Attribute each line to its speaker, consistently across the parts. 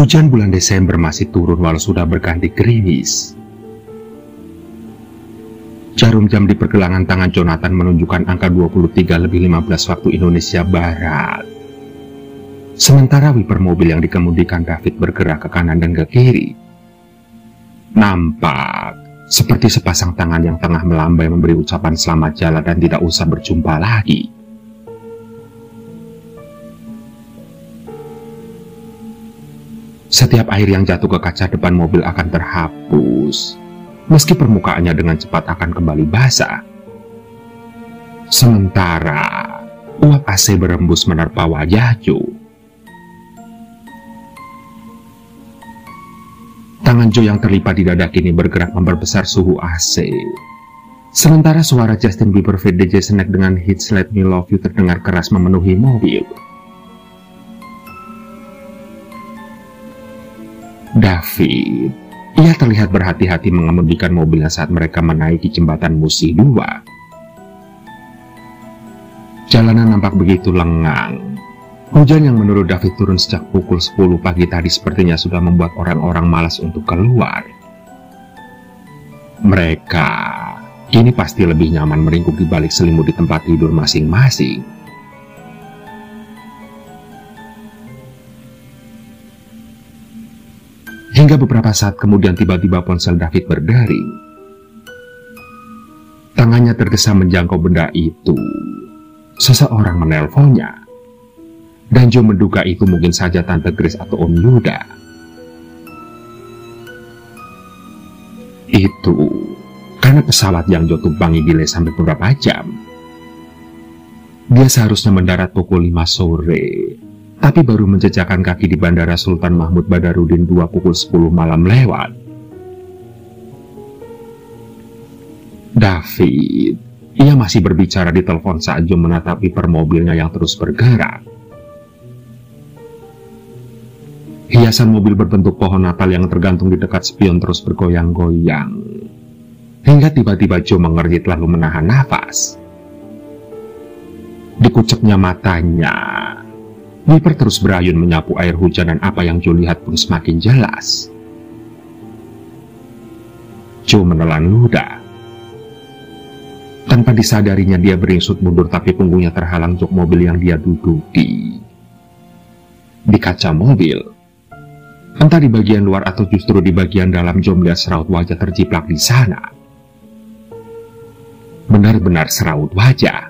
Speaker 1: Hujan bulan Desember masih turun walau sudah berganti gerimis. Jarum jam di pergelangan tangan Jonathan menunjukkan angka 23:15 waktu Indonesia Barat. Sementara wiper mobil yang dikemudikan David bergerak ke kanan dan ke kiri. Nampak seperti sepasang tangan yang tengah melambai memberi ucapan selamat jalan dan tidak usah berjumpa lagi. Setiap air yang jatuh ke kaca depan mobil akan terhapus, meski permukaannya dengan cepat akan kembali basah. Sementara uap AC berembus menerpa wajah Joe. Tangan Joe yang terlipat di dada kini bergerak memperbesar suhu AC. Sementara suara Justin Bieber feat DJ Snake dengan hits Let Me Love You terdengar keras memenuhi mobil. David, ia terlihat berhati-hati mengemudikan mobilnya saat mereka menaiki jembatan Musi 2. Jalanan nampak begitu lengang. Hujan yang menurut David turun sejak pukul 10 pagi tadi sepertinya sudah membuat orang-orang malas untuk keluar. Mereka kini pasti lebih nyaman meringkuk di balik selimut di tempat tidur masing-masing. Hingga beberapa saat kemudian tiba-tiba ponsel David berdering. Tangannya tergesa menjangkau benda itu. Seseorang menelponnya. Dan Joe menduga itu mungkin saja Tante Grace atau Om Yuda. Itu karena pesawat yang Joe tumpangi delay sampai beberapa jam. Dia seharusnya mendarat pukul 5 sore. Tapi baru menjejakkan kaki di Bandara Sultan Mahmud Badarudin 2 pukul 10 malam lewat. David, ia masih berbicara di telepon saat Joe menatap wiper mobilnya yang terus bergerak. Hiasan mobil berbentuk pohon Natal yang tergantung di dekat spion terus bergoyang-goyang. Hingga tiba-tiba Joe mengernyit lalu menahan nafas. Dikucepnya matanya, wiper terus berayun menyapu air hujan dan apa yang Joe lihat pun semakin jelas. Joe menelan ludah. Tanpa disadarinya dia beringsut mundur tapi punggungnya terhalang jok mobil yang dia duduki. Di kaca mobil, entah di bagian luar atau justru di bagian dalam, Joe melihat seraut wajah terjiplak di sana. Benar-benar seraut wajah.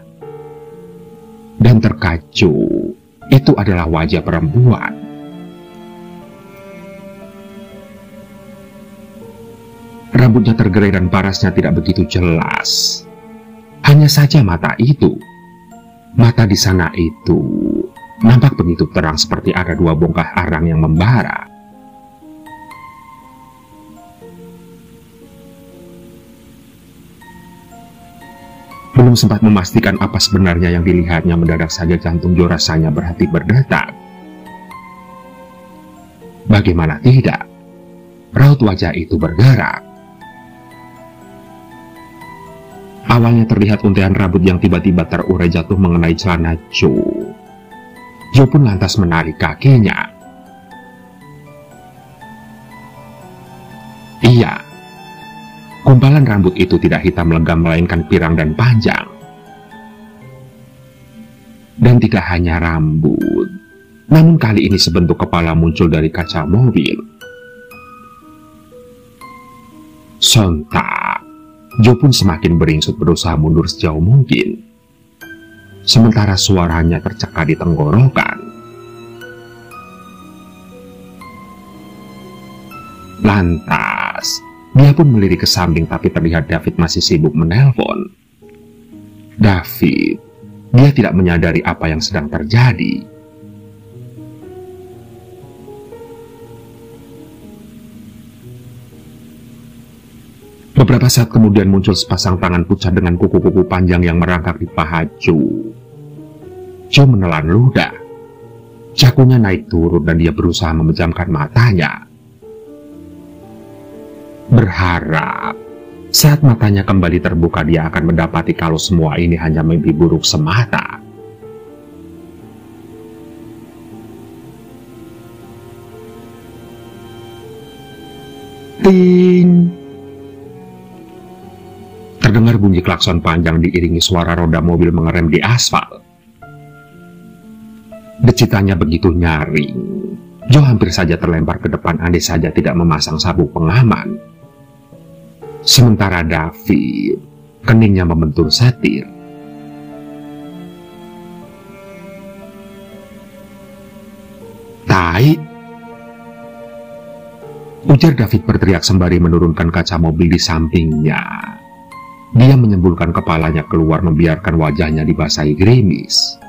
Speaker 1: Dan terkejut, itu adalah wajah perempuan. Rambutnya tergerai dan parasnya tidak begitu jelas. Hanya saja mata itu, mata di sana itu, nampak begitu terang seperti ada 2 bongkah arang yang membara. Belum sempat memastikan apa sebenarnya yang dilihatnya, mendadak saja jantung Joe rasanya berhenti berdetak. Bagaimana tidak, raut wajah itu bergerak. Awalnya terlihat untaian rambut yang tiba-tiba terurai jatuh mengenai celana Joe. Joe pun lantas menarik kakinya. Iya, gumpalan rambut itu tidak hitam legam melainkan pirang dan panjang. Dan tidak hanya rambut, namun kali ini sebentuk kepala muncul dari kaca mobil. Sontak, Joe pun semakin beringsut berusaha mundur sejauh mungkin. Sementara suaranya tercekat di tenggorokan. Lantas, dia pun melirik ke samping tapi terlihat David masih sibuk menelpon. David, dia tidak menyadari apa yang sedang terjadi. Beberapa saat kemudian muncul sepasang tangan pucat dengan kuku-kuku panjang yang merangkak di paha Joe. Joe menelan ludah. Jakunya naik turun dan dia berusaha memejamkan matanya. Berharap saat matanya kembali terbuka dia akan mendapati kalau semua ini hanya mimpi buruk semata. Ting! Terdengar bunyi klakson panjang diiringi suara roda mobil mengerem di aspal. Decitannya begitu nyaring, Joe hampir saja terlempar ke depan andai saja tidak memasang sabuk pengaman. Sementara David, keningnya membentur setir. Tai! Ujar David berteriak sembari menurunkan kaca mobil di sampingnya. Dia menyembulkan kepalanya keluar membiarkan wajahnya dibasahi gerimis.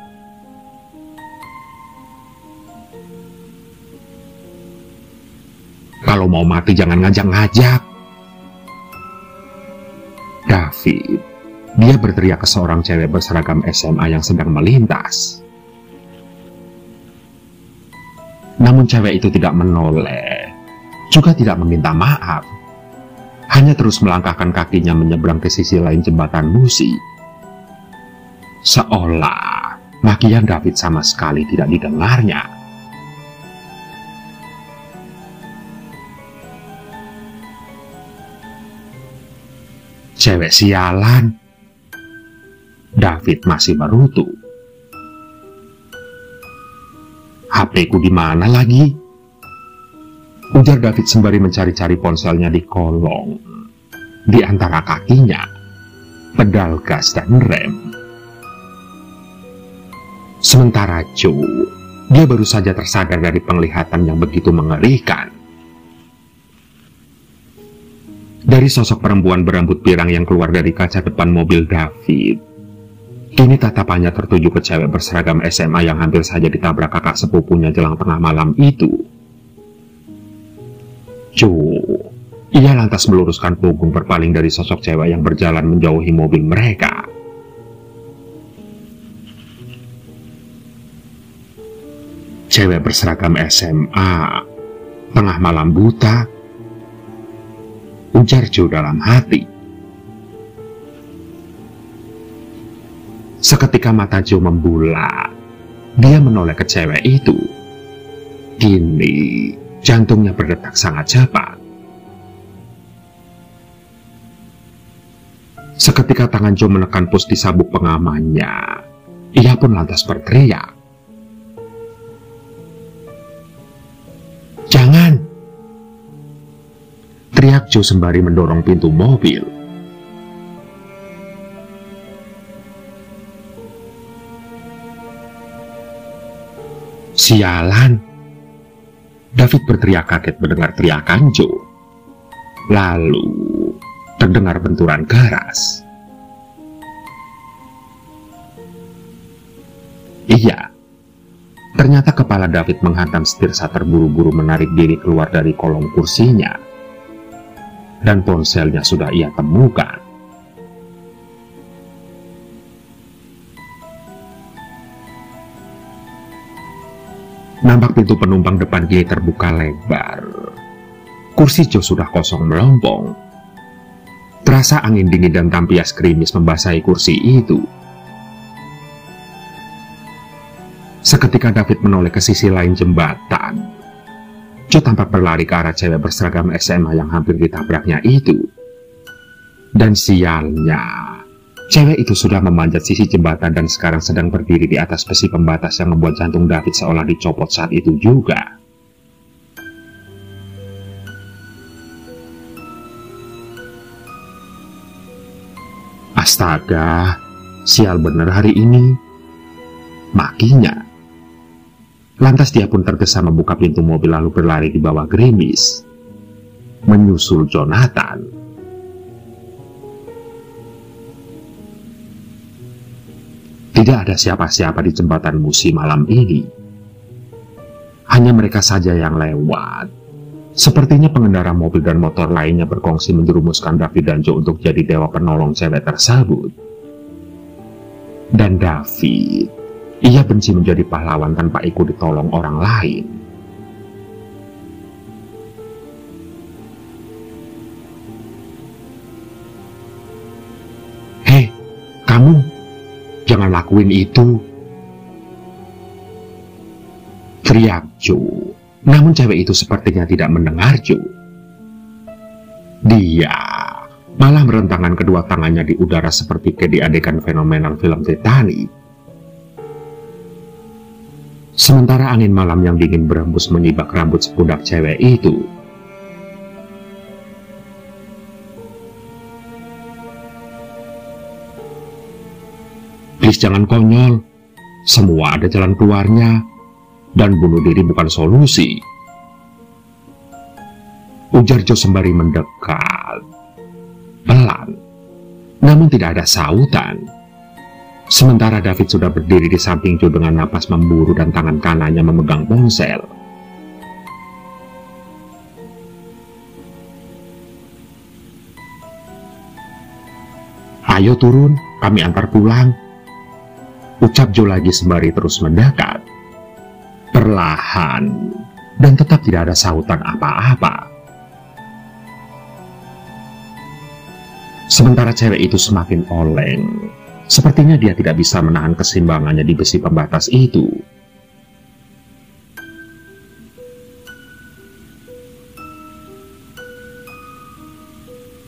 Speaker 1: Kalau mau mati jangan ngajak-ngajak. David, dia berteriak ke seorang cewek berseragam SMA yang sedang melintas. Namun cewek itu tidak menoleh, juga tidak meminta maaf. Hanya terus melangkahkan kakinya menyeberang ke sisi lain jembatan busi. Seolah makian David sama sekali tidak didengarnya. Cewek sialan. David masih berutuh. HP-ku di mana lagi? Ujar David sembari mencari-cari ponselnya di kolong. Di antara kakinya, pedal gas dan rem. Sementara Joe, dia baru saja tersadar dari penglihatan yang begitu mengerikan. Dari sosok perempuan berambut pirang yang keluar dari kaca depan mobil David, kini tatapannya tertuju ke cewek berseragam SMA yang hampir saja ditabrak kakak sepupunya jelang tengah malam itu. Joe, ia lantas meluruskan punggung berpaling dari sosok cewek yang berjalan menjauhi mobil mereka. Cewek berseragam SMA, tengah malam buta, ujar Joe dalam hati. Seketika mata Joe membulat, dia menoleh ke cewek itu. Kini jantungnya berdetak sangat cepat. Seketika tangan Joe menekan pus di sabuk pengamannya, ia pun lantas berteriak. "Jangan!" teriak Joe sembari mendorong pintu mobil. "Sialan!" David berteriak kaget mendengar teriakan Joe. Lalu terdengar benturan keras. Iya, ternyata kepala David menghantam setir saat terburu-buru menarik diri keluar dari kolong kursinya. Dan ponselnya sudah ia temukan. Nampak pintu penumpang depan kini terbuka lebar. Kursi Joe sudah kosong melompong. Terasa angin dingin dan tampias gerimis membasahi kursi itu. Seketika David menoleh ke sisi lain jembatan. Joe tampak berlari ke arah cewek berseragam SMA yang hampir ditabraknya itu. Dan sialnya, cewek itu sudah memanjat sisi jembatan dan sekarang sedang berdiri di atas besi pembatas yang membuat jantung David seolah dicopot saat itu juga. Astaga, sial bener hari ini, makinya. Lantas dia pun tergesa membuka pintu mobil lalu berlari di bawah gerimis, menyusul Jonathan. Tidak ada siapa-siapa di jembatan musim malam ini. Hanya mereka saja yang lewat. Sepertinya pengendara mobil dan motor lainnya berkongsi menjerumuskan David dan Joe untuk jadi dewa penolong cewek tersebut. Dan David, ia benci menjadi pahlawan tanpa ikut ditolong orang lain. "Hei, kamu! Jangan lakuin itu!" teriak Joe. Namun cewek itu sepertinya tidak mendengar Joe. Dia malah merentangkan kedua tangannya di udara seperti di adegan fenomenal film Titanic. Sementara angin malam yang dingin berembus menyibak rambut sepundak cewek itu. Please jangan konyol, semua ada jalan keluarnya, dan bunuh diri bukan solusi, ujar Joe sembari mendekat pelan, namun tidak ada sautan. Sementara David sudah berdiri di samping Joe dengan napas memburu dan tangan kanannya memegang ponsel. Ayo turun, kami antar pulang, ucap Joe lagi sembari terus mendekat. Perlahan, dan tetap tidak ada sautan apa-apa. Sementara cewek itu semakin oleng. Sepertinya dia tidak bisa menahan keseimbangannya di besi pembatas itu.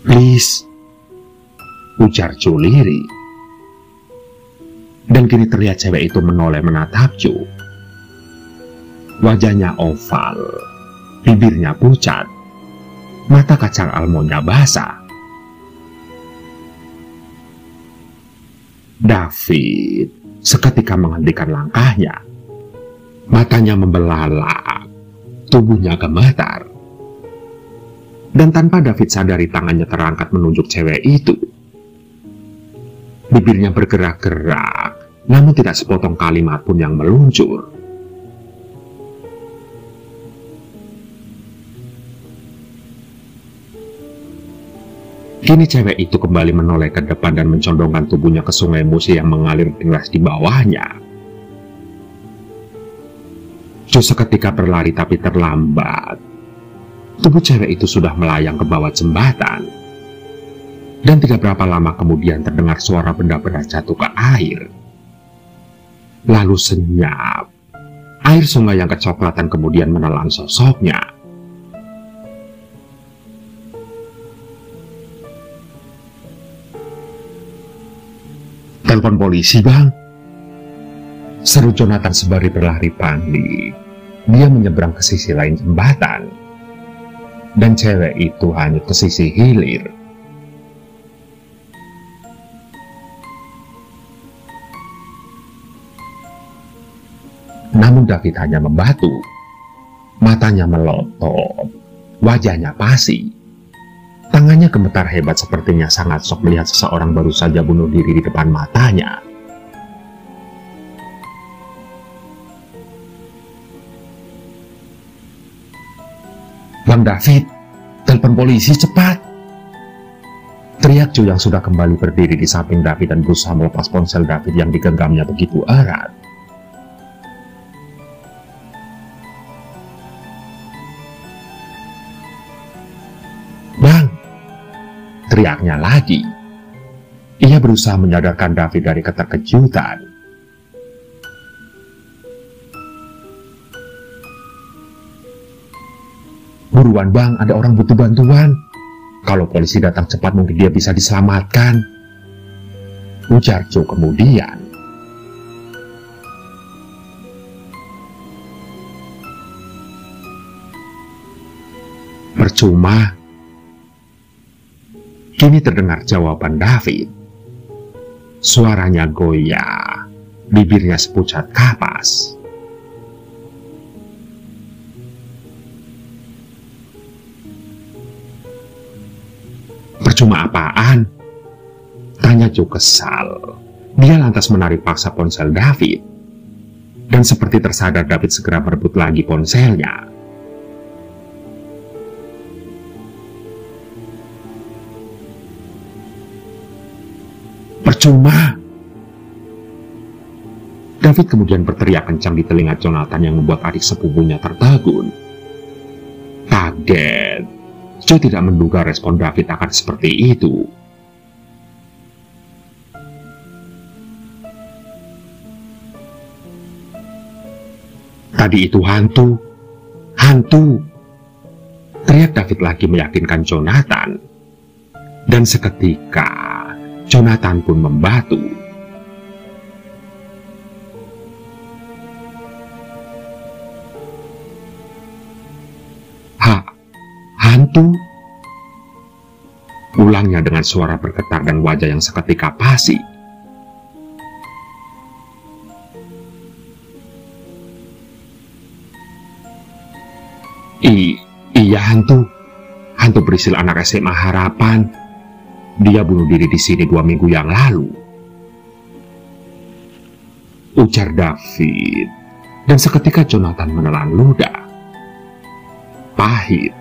Speaker 1: Please, ujar Joe lirih. Dan kini terlihat cewek itu menoleh menatap Joe. Wajahnya oval, bibirnya pucat, mata kacang almondnya basah. David seketika menghentikan langkahnya. Matanya membelalak, tubuhnya gemetar. Dan tanpa David sadari tangannya terangkat menunjuk cewek itu. Bibirnya bergerak-gerak, namun tidak sepotong kalimat pun yang meluncur. Kini cewek itu kembali menoleh ke depan dan mencondongkan tubuhnya ke sungai Musi yang mengalir deras di bawahnya. Joe seketika berlari tapi terlambat. Tubuh cewek itu sudah melayang ke bawah jembatan. Dan tidak berapa lama kemudian terdengar suara benda berat jatuh ke air. Lalu senyap. Air sungai yang kecoklatan kemudian menelan sosoknya. Telepon polisi, Bang, seru Jonathan sembari berlari panik. Dia menyeberang ke sisi lain jembatan, dan cewek itu hanyut ke sisi hilir. Namun David hanya membatu. Matanya melotot, wajahnya pasi. Tangannya gemetar hebat, sepertinya sangat shock melihat seseorang baru saja bunuh diri di depan matanya. Bang David, telepon polisi cepat! Teriak Joe yang sudah kembali berdiri di samping David dan berusaha melepas ponsel David yang digenggamnya begitu erat. Bang! Teriaknya lagi. Ia berusaha menyadarkan David dari keterkejutan. Buruan Bang, ada orang butuh bantuan. Kalau polisi datang cepat mungkin dia bisa diselamatkan, ujar Joe kemudian. Percuma. Kini terdengar jawaban David. Suaranya goyah, bibirnya sepucat kapas. Percuma apaan? Tanya Joe kesal. Dia lantas menarik paksa ponsel David. Dan seperti tersadar, David segera merebut lagi ponselnya. Percuma. David kemudian berteriak kencang di telinga Jonathan yang membuat adik sepupunya tertegun. Kaget, Joe tidak menduga respon David akan seperti itu. Tadi itu hantu. Hantu. Teriak David lagi meyakinkan Jonathan. Dan seketika, Jonathan pun membatu. Hantu? Ulangnya dengan suara bergetar dan wajah yang seketika pasi. Iya hantu. Hantu Priscil anak SMA Harapan. Dia bunuh diri di sini 2 minggu yang lalu. Ujar David. Dan seketika Jonathan menelan ludah. Pahit.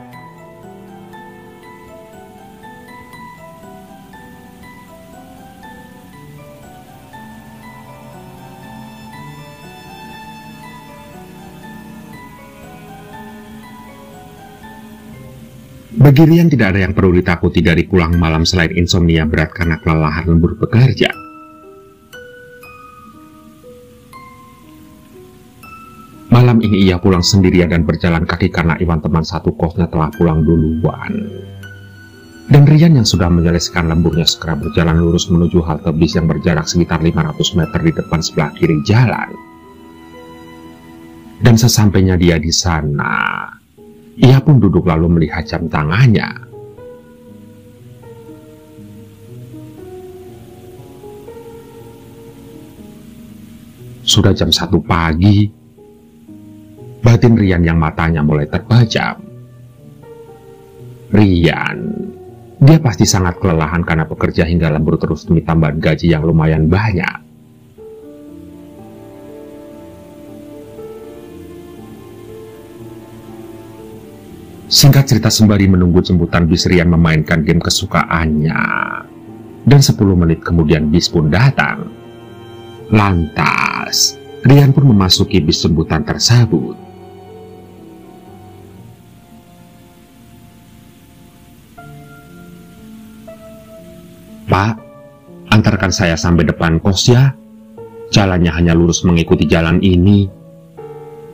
Speaker 1: Bagi Ryan tidak ada yang perlu ditakuti dari pulang malam selain insomnia berat karena kelelahan lembur bekerja. Malam ini ia pulang sendirian dan berjalan kaki karena Iwan teman satu kosnya telah pulang duluan. Dan Ryan yang sudah menyelesaikan lemburnya segera berjalan lurus menuju halte bis yang berjarak sekitar 500 meter di depan sebelah kiri jalan. Dan sesampainya dia di sana, ia pun duduk lalu melihat jam tangannya. Sudah jam 1 pagi. Batin Ryan yang matanya mulai terpejam. Ryan, dia pasti sangat kelelahan karena bekerja hingga lembur terus demi tambahan gaji yang lumayan banyak. Singkat cerita, sembari menunggu jemputan bis, Ryan memainkan game kesukaannya. Dan 10 menit kemudian bis pun datang. Lantas, Ryan pun memasuki bis jemputan tersebut. Pak, antarkan saya sampai depan kos ya. Jalannya hanya lurus mengikuti jalan ini.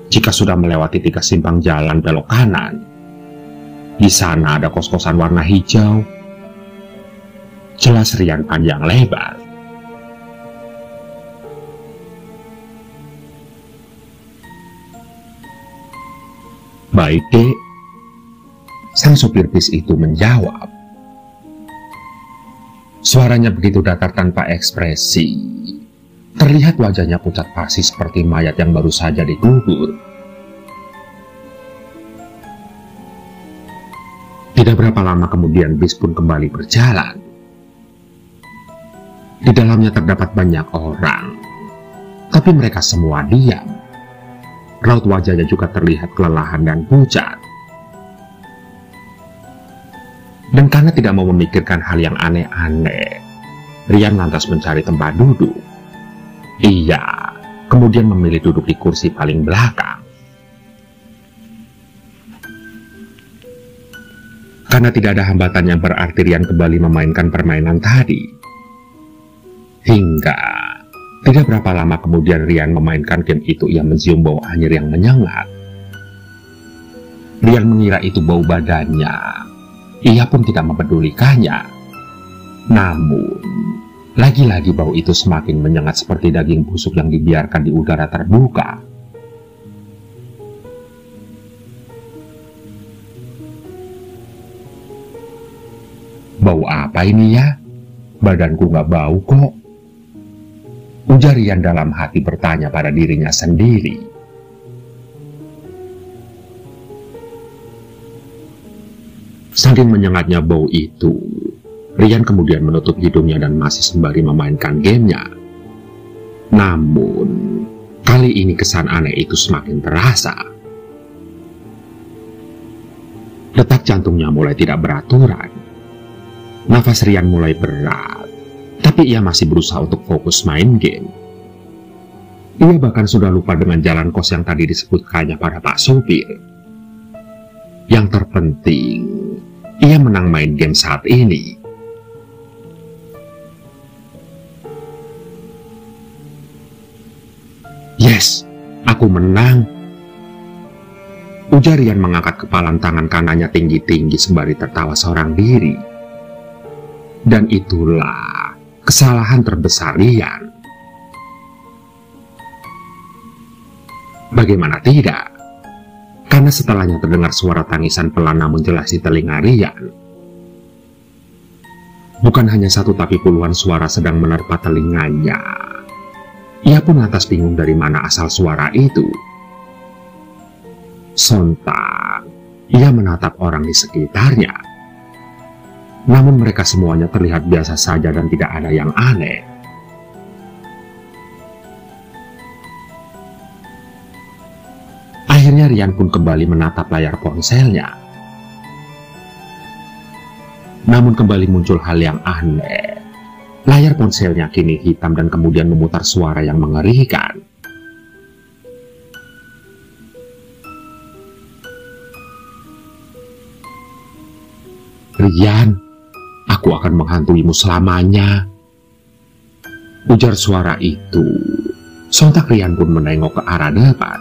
Speaker 1: Jika sudah melewati 3 simpang jalan belok kanan, di sana ada kos-kosan warna hijau. Jelas Ryan panjang lebar. Baik dek, sang supir bis itu menjawab. Suaranya begitu datar tanpa ekspresi. Terlihat wajahnya pucat pasi seperti mayat yang baru saja dikubur. Tidak berapa lama kemudian bis pun kembali berjalan. Di dalamnya terdapat banyak orang, tapi mereka semua diam. Raut wajahnya juga terlihat kelelahan dan pucat. Dan karena tidak mau memikirkan hal yang aneh-aneh, Ryan lantas mencari tempat duduk. Ia kemudian memilih duduk di kursi paling belakang. Karena tidak ada hambatan yang berarti, Ryan kembali memainkan permainan tadi. Hingga tidak berapa lama kemudian Ryan memainkan game itu, ia mencium bau anyir yang menyengat. Ryan mengira itu bau badannya. Ia pun tidak mempedulikannya. Namun, lagi-lagi bau itu semakin menyengat seperti daging busuk yang dibiarkan di udara terbuka. Bau apa ini ya? Badanku nggak bau kok. Ujar Ryan dalam hati bertanya pada dirinya sendiri. Saking menyengatnya bau itu, Ryan kemudian menutup hidungnya dan masih sembari memainkan gamenya. Namun, kali ini kesan aneh itu semakin terasa. Detak jantungnya mulai tidak beraturan. Nafas Ryan mulai berat, tapi ia masih berusaha untuk fokus main game. Ia bahkan sudah lupa dengan jalan kos yang tadi disebutkannya pada Pak Sopir. Yang terpenting, ia menang main game saat ini. Yes, aku menang. Ujar Rian mengangkat kepalan tangan kanannya tinggi-tinggi sembari tertawa seorang diri. Dan itulah kesalahan terbesar Rian. Bagaimana tidak? Karena setelahnya terdengar suara tangisan pelan namun jelas di telinga Rian. Bukan hanya satu tapi puluhan suara sedang menerpa telinganya. Ia pun lantas bingung dari mana asal suara itu. Sontak, ia menatap orang di sekitarnya. Namun mereka semuanya terlihat biasa saja dan tidak ada yang aneh. Akhirnya Rian pun kembali menatap layar ponselnya. Namun kembali muncul hal yang aneh. Layar ponselnya kini hitam dan kemudian memutar suara yang mengerikan. Rian, aku akan menghantuimu selamanya. Ujar suara itu. Sontak Rian pun menengok ke arah depan.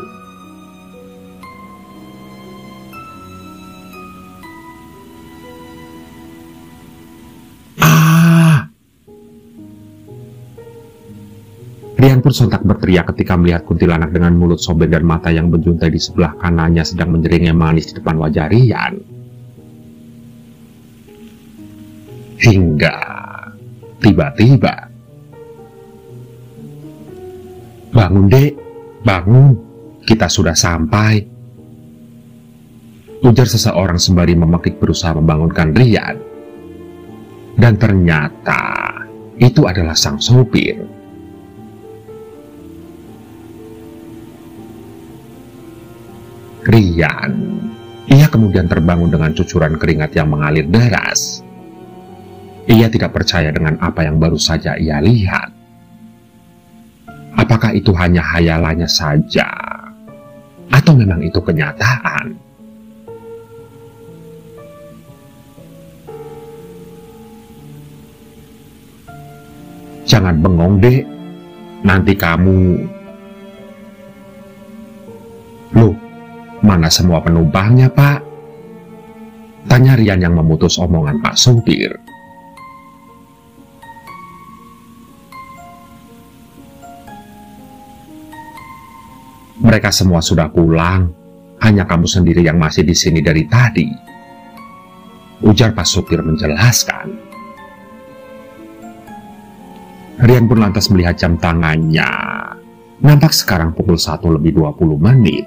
Speaker 1: Rian pun sontak berteriak ketika melihat kuntilanak dengan mulut sobek dan mata yang menjuntai di sebelah kanannya sedang menjeringnya manis di depan wajah Rian. Hingga tiba-tiba, "Bangun dek, bangun, kita sudah sampai," ujar seseorang sembari memekik berusaha membangunkan Rian. Dan ternyata itu adalah sang sopir. Rian, ia kemudian terbangun dengan cucuran keringat yang mengalir deras. Ia tidak percaya dengan apa yang baru saja ia lihat. Apakah itu hanya hayalannya saja? Atau memang itu kenyataan? Jangan bengong dek, nanti kamu... Loh, mana semua penumpangnya pak? Tanya Rian yang memutus omongan pak sopir. Mereka semua sudah pulang, hanya kamu sendiri yang masih di sini dari tadi. Ujar pak sopir menjelaskan. Rian pun lantas melihat jam tangannya. Nampak sekarang pukul 1:20.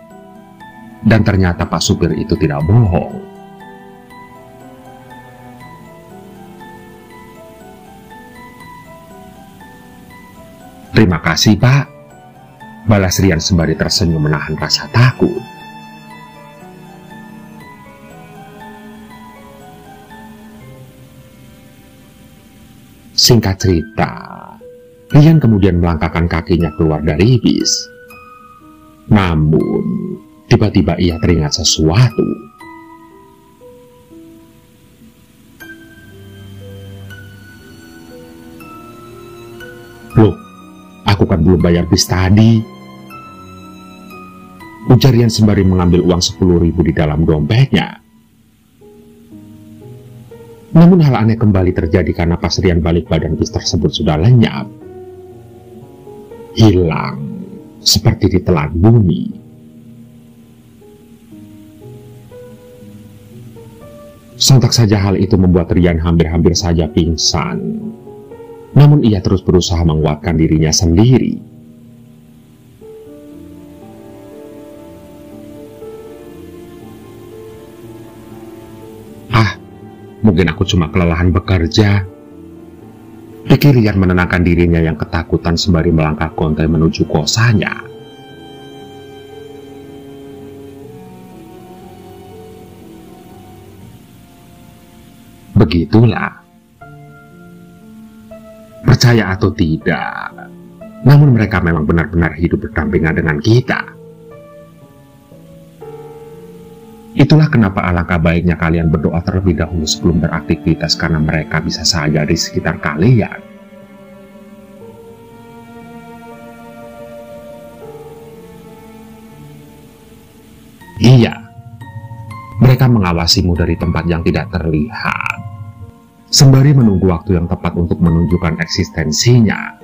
Speaker 1: Dan ternyata pak supir itu tidak bohong. Terima kasih pak, balas Rian sembari tersenyum menahan rasa takut. Singkat cerita, Rian kemudian melangkahkan kakinya keluar dari bis. Namun tiba-tiba ia teringat sesuatu. Loh, aku kan belum bayar bis tadi. Ujar Rian sembari mengambil uang 10.000 di dalam dompetnya. Namun hal aneh kembali terjadi karena pas Rian balik badan bis tersebut sudah lenyap. Hilang seperti ditelan bumi. Sontak saja hal itu membuat Rian hampir-hampir saja pingsan. Namun ia terus berusaha menguatkan dirinya sendiri. Ah, mungkin aku cuma kelelahan bekerja. Pikir Rian menenangkan dirinya yang ketakutan sembari melangkah kontai menuju kosannya. Begitulah. Percaya atau tidak, namun mereka memang benar-benar hidup berdampingan dengan kita. Itulah kenapa alangkah baiknya kalian berdoa terlebih dahulu sebelum beraktivitas, karena mereka bisa saja di sekitar kalian. Iya, Mereka mengawasimu dari tempat yang tidak terlihat. Sembari menunggu waktu yang tepat untuk menunjukkan eksistensinya,